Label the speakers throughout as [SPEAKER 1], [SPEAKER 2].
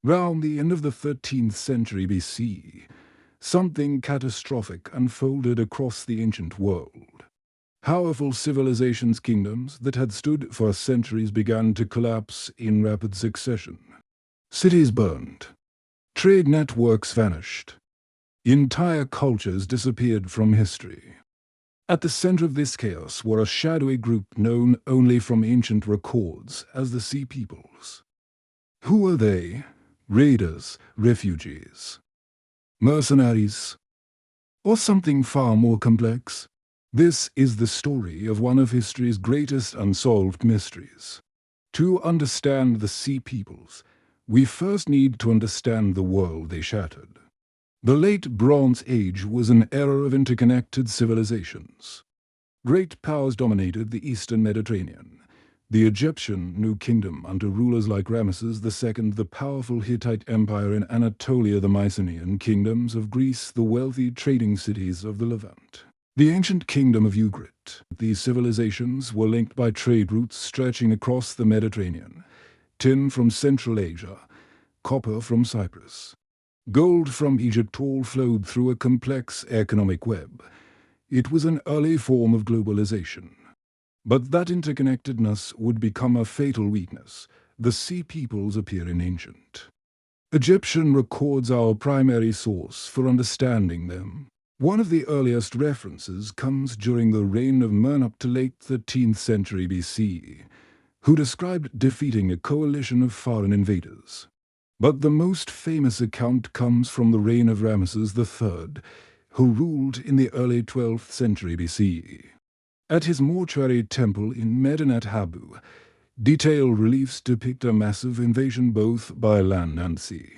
[SPEAKER 1] Round the end of the 13th century BC, something catastrophic unfolded across the ancient world. Powerful civilizations' kingdoms that had stood for centuries began to collapse in rapid succession. Cities burned. Trade networks vanished. Entire cultures disappeared from history. At the center of this chaos were a shadowy group known only from ancient records as the Sea Peoples. Who were they? Raiders, refugees, mercenaries, or something far more complex? This is the story of one of history's greatest unsolved mysteries. To understand the Sea Peoples, we first need to understand the world they shattered. The Late Bronze Age was an era of interconnected civilizations. Great powers dominated the eastern Mediterranean. The Egyptian New Kingdom under rulers like Ramesses II, the powerful Hittite Empire in Anatolia, the Mycenaean kingdoms of Greece, the wealthy trading cities of the Levant. The ancient kingdom of Ugrit. These civilizations were linked by trade routes stretching across the Mediterranean. Tin from Central Asia, copper from Cyprus. Gold from Egypt all flowed through a complex economic web. It was an early form of globalization. But that interconnectedness would become a fatal weakness. The Sea Peoples appear in ancient Egyptian records our primary source for understanding them. One of the earliest references comes during the reign of Mern up to late 13th century BC, who described defeating a coalition of foreign invaders. But the most famous account comes from the reign of Ramesses III, who ruled in the early 12th century BC. At his mortuary temple in Medinet Habu, detailed reliefs depict a massive invasion both by land and sea.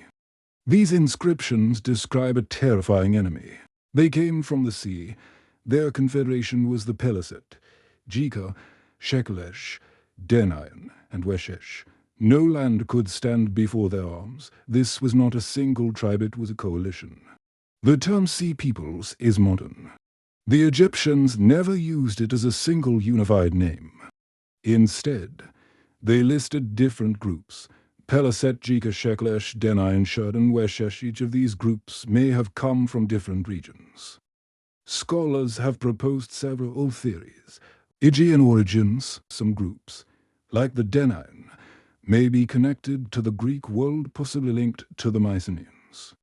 [SPEAKER 1] These inscriptions describe a terrifying enemy. They came from the sea. Their confederation was the Peliset, Jika, Shekelesh, Denaian, and Weshesh. No land could stand before their arms. This was not a single tribe, it was a coalition. The term Sea Peoples is modern. The Egyptians never used it as a single unified name. Instead, they listed different groups: Peliset, Jika, Shekelesh, Denaian, Shurdan, Weshesh. Each of these groups may have come from different regions. Scholars have proposed several theories. Aegean origins, some groups, like the Denaian, may be connected to the Greek world, possibly linked to the Mycenaeans.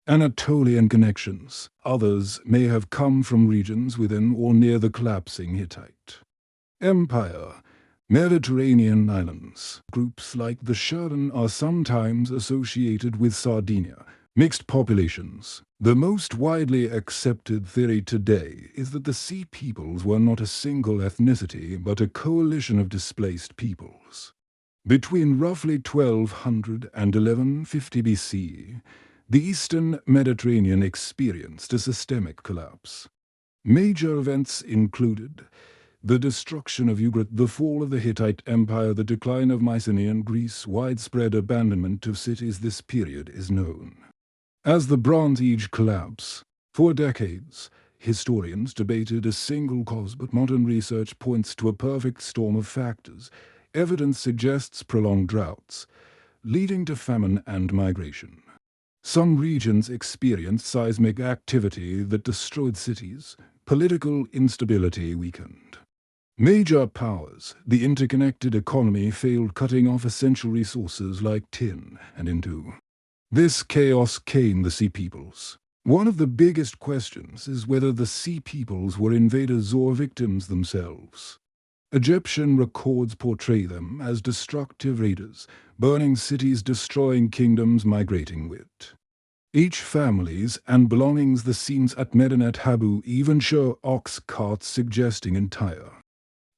[SPEAKER 1] Anatolian connections, others may have come from regions within or near the collapsing Hittite Empire. Mediterranean islands. Groups like the Shurdan are sometimes associated with Sardinia. Mixed populations. The most widely accepted theory today is that the Sea Peoples were not a single ethnicity, but a coalition of displaced peoples. Between roughly 1200 and 1150 BC, the eastern Mediterranean experienced a systemic collapse. Major events included the destruction of Ugrit, the fall of the Hittite Empire, the decline of Mycenaean Greece, widespread abandonment of cities. This period is known as the Bronze Age collapse. For decades, historians debated a single cause, but modern research points to a perfect storm of factors. Evidence suggests prolonged droughts, leading to famine and migration. Some regions experienced seismic activity that destroyed cities. Political instability weakened major powers. The interconnected economy failed, cutting off essential resources like tin, and into this chaos came the Sea Peoples. One of the biggest questions is whether the Sea Peoples were invaders or victims themselves. Egyptian records portray them as destructive raiders, burning cities, destroying kingdoms, migrating wit. Each families and belongings. The scenes at Medinet Habu even show ox carts, suggesting entire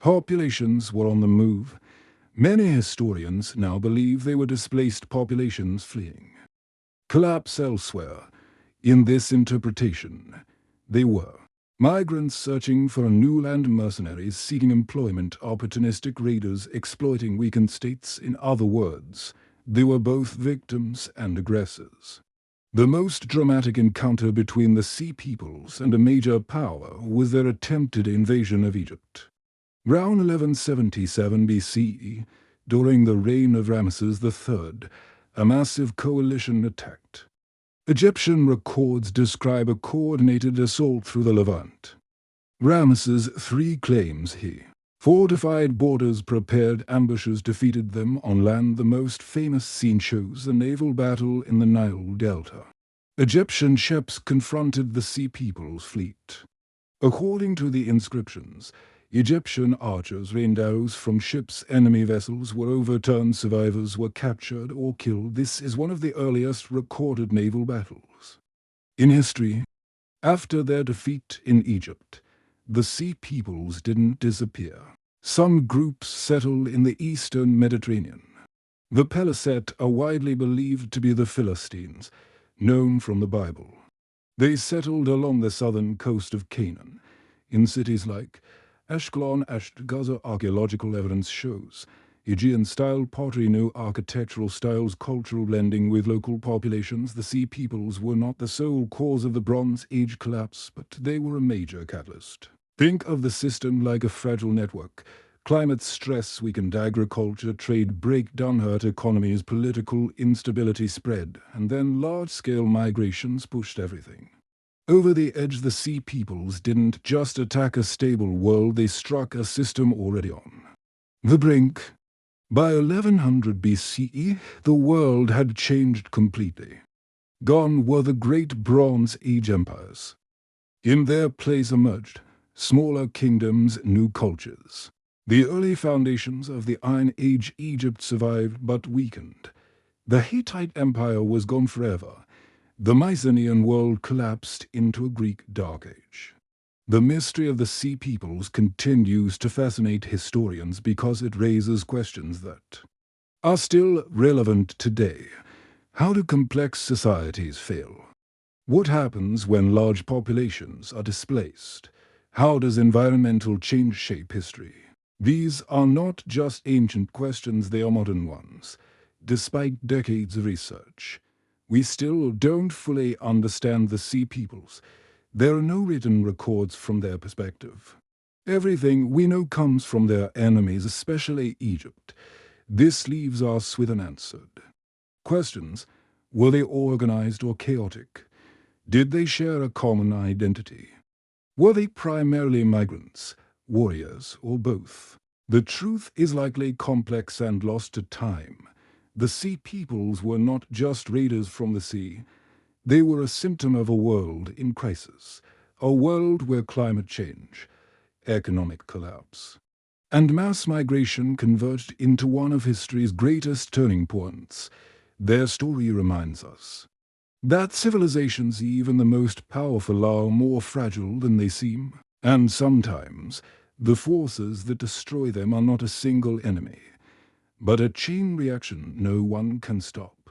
[SPEAKER 1] populations were on the move. Many historians now believe they were displaced populations fleeing collapse elsewhere. In this interpretation, they were migrants searching for a new land, mercenaries seeking employment, opportunistic raiders exploiting weakened states. In other words, they were both victims and aggressors. The most dramatic encounter between the Sea Peoples and a major power was their attempted invasion of Egypt. Round 1177 BCE, during the reign of Ramesses III, a massive coalition attacked. Egyptian records describe a coordinated assault through the Levant. Ramesses III claims he fortified borders, prepared ambushes, defeated them on land. The most famous scene shows the naval battle in the Nile Delta. Egyptian ships confronted the Sea People's fleet. According to the inscriptions, Egyptian archers rained arrows from ships. Enemy vessels were overturned, survivors were captured or killed. This is one of the earliest recorded naval battles in history. After their defeat in Egypt, the Sea Peoples didn't disappear. Some groups settled in the eastern Mediterranean. The Peliset are widely believed to be the Philistines, known from the Bible. They settled along the southern coast of Canaan, in cities like Ashkelon, Gaza. Archaeological evidence shows Aegean-style pottery, new architectural styles, cultural blending with local populations. The Sea Peoples were not the sole cause of the Bronze Age collapse, but they were a major catalyst. Think of the system like a fragile network. Climate stress weakened agriculture, trade breakdown hurt economies, political instability spread, and then large-scale migrations pushed everything over the edge. The Sea Peoples didn't just attack a stable world, they struck a system already on the brink. By 1100 BCE, the world had changed completely. Gone were the great Bronze Age empires. In their place emerged smaller kingdoms, new cultures. The early foundations of the Iron Age Egypt survived but weakened. The Hittite Empire was gone forever. The Mycenaean world collapsed into a Greek Dark Age. The mystery of the Sea Peoples continues to fascinate historians because it raises questions that are still relevant today. How do complex societies fail? What happens when large populations are displaced? How does environmental change shape history? These are not just ancient questions, they are modern ones. Despite decades of research, we still don't fully understand the Sea Peoples. There are no written records from their perspective. Everything we know comes from their enemies, especially Egypt. This leaves us with unanswered questions. Were they organized or chaotic? Did they share a common identity? Were they primarily migrants, warriors, or both? The truth is likely complex and lost to time. The Sea Peoples were not just raiders from the sea. They were a symptom of a world in crisis, a world where climate change, economic collapse, and mass migration converged into one of history's greatest turning points. Their story reminds us that civilizations, even the most powerful, are more fragile than they seem, and sometimes the forces that destroy them are not a single enemy, but a chain reaction no one can stop.